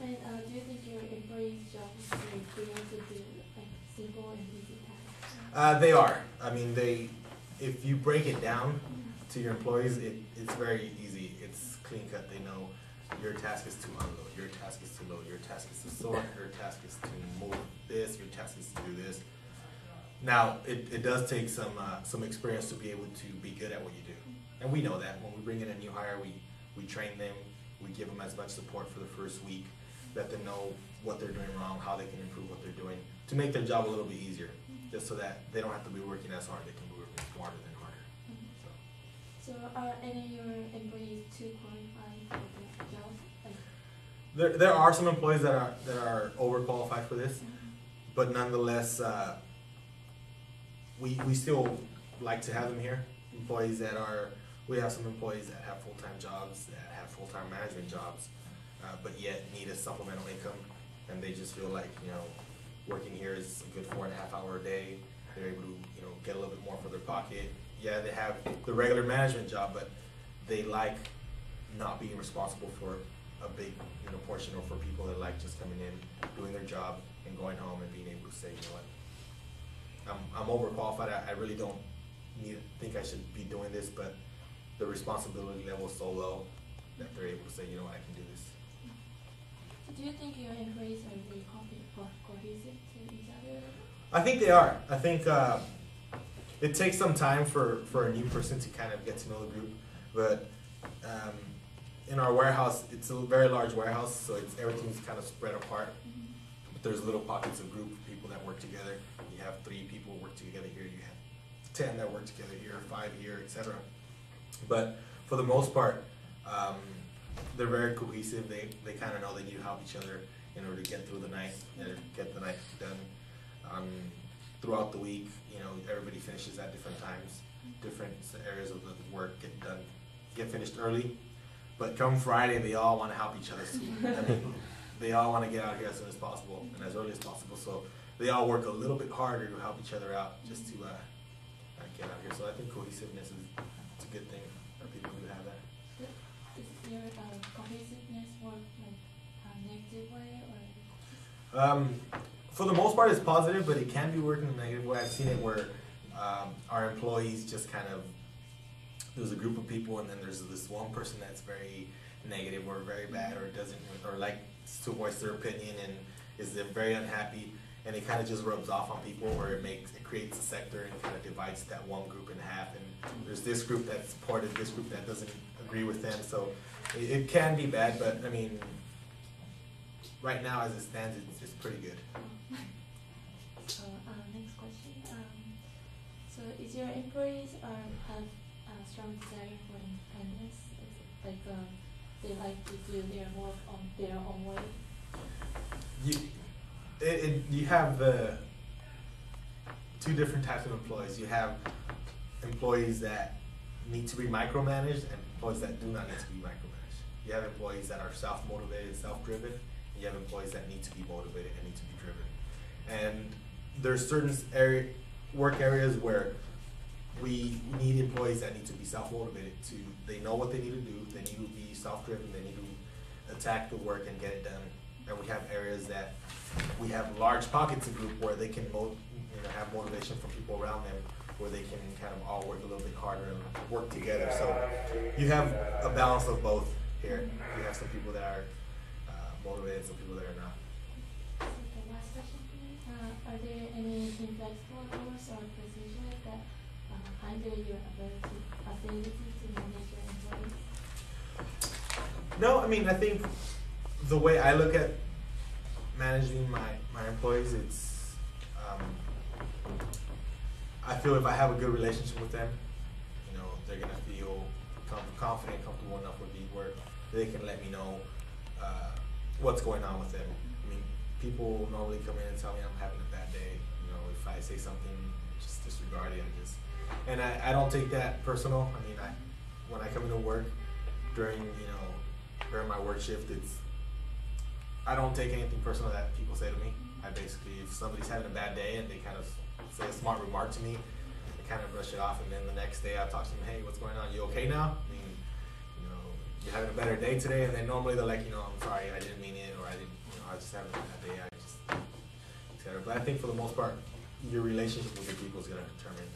And do you think your employees' job is very clear to do like simple and easy tasks? They are. I mean, if you break it down to your employees, it's very easy. It's clean cut. They know your task is to unload, your task is to load, your task is to sort, your task is to move this, your task is to do this. Now, it does take some experience to be able to be good at what you do. And we know that. When we bring in a new hire, we train them, we give them as much support for the first week, let them know what they're doing wrong, how they can improve what they're doing, to make their job a little bit easier, just so that they don't have to be working as hard, they can be working smarter than harder. So are any of your employees too qualified for the job? There are some employees that are overqualified for this, but nonetheless, we still like to have them here. We have some employees that have full-time jobs, that have full-time management jobs, but yet need a supplemental income, and they just feel like, working here is a good 4.5 hour a day. They're able to, get a little bit more for their pocket. Yeah, they have the regular management job, but they like not being responsible for a big, portion, or for people that like just coming in, doing their job, and going home and being able to say, I'm overqualified. I really don't think I should be doing this, but the responsibility level is so low that they're able to say, I can do this. Do you think your employees are really cohesive to each other? I think they are. I think it takes some time for a new person to kind of get to know the group, but in our warehouse, it's a very large warehouse, so everything's kind of spread apart. But there's little pockets of group of people that work together. You have 3 people work together here. You have 10 that work together here, 5 here, etc. But for the most part, they're very cohesive. They kind of know they need to help each other in order to get through the night and get the night done. Throughout the week, everybody finishes at different times. Different areas of the work get finished early. But come Friday, they all want to help each other. They all want to get out here as soon as possible and as early as possible. So they all work a little bit harder to help each other out just to get out here. So I think cohesiveness is a good thing for people who have that. Is your cohesiveness work like a negative way, or? For the most part, it's positive, but it can be working in a negative way. I've seen it where our employees just kind of, there's a group of people, and then there's this one person that's very negative or very bad, or doesn't, or likes to voice their opinion and is very unhappy, and it kind of just rubs off on people, or it creates a sector and kind of divides that one group in half, and there's this group that supported this group that doesn't agree with them. So it can be bad, but I mean, right now as it stands, it's pretty good. So next question. So is your employees have a strong desire for independence? Like they like to do their work on their own way? You have the 2 different types of employees. You have employees that need to be micromanaged and employees that do not need to be micromanaged. You have employees that are self-motivated, self-driven, and you have employees that need to be motivated and need to be driven. And there's certain work areas where we need employees that need to be self-motivated. They know what they need to do, they need to be self-driven, they need to attack the work and get it done. And we have areas that we have large pockets of group where they can have motivation from people around them, where they can kind of all work a little bit harder and work together. So you have a balance of both here. You have some people that are motivated, some people that are not. Okay, last question for me. Are there any inflexible rules or procedures that hinder your ability to manage your employees? No, I mean, I think the way I look at managing my employees, it's I feel if I have a good relationship with them, they're gonna feel confident, comfortable enough with me where they can let me know what's going on with them. I mean, people normally come in and tell me I'm having a bad day. If I say something, just disregard it and I don't take that personal. I mean, when I come into work during my work shift, I don't take anything personal that people say to me. I basically, if somebody's having a bad day and they kind of say a smart remark to me, I kind of brush it off, and then the next day I talk to them, hey, what's going on? You okay now? I mean, you're having a better day today, and then normally they're like, I'm sorry, I didn't mean it, or I didn't I just haven't had the AI, just etc. But I think for the most part, your relationship with your people is gonna determine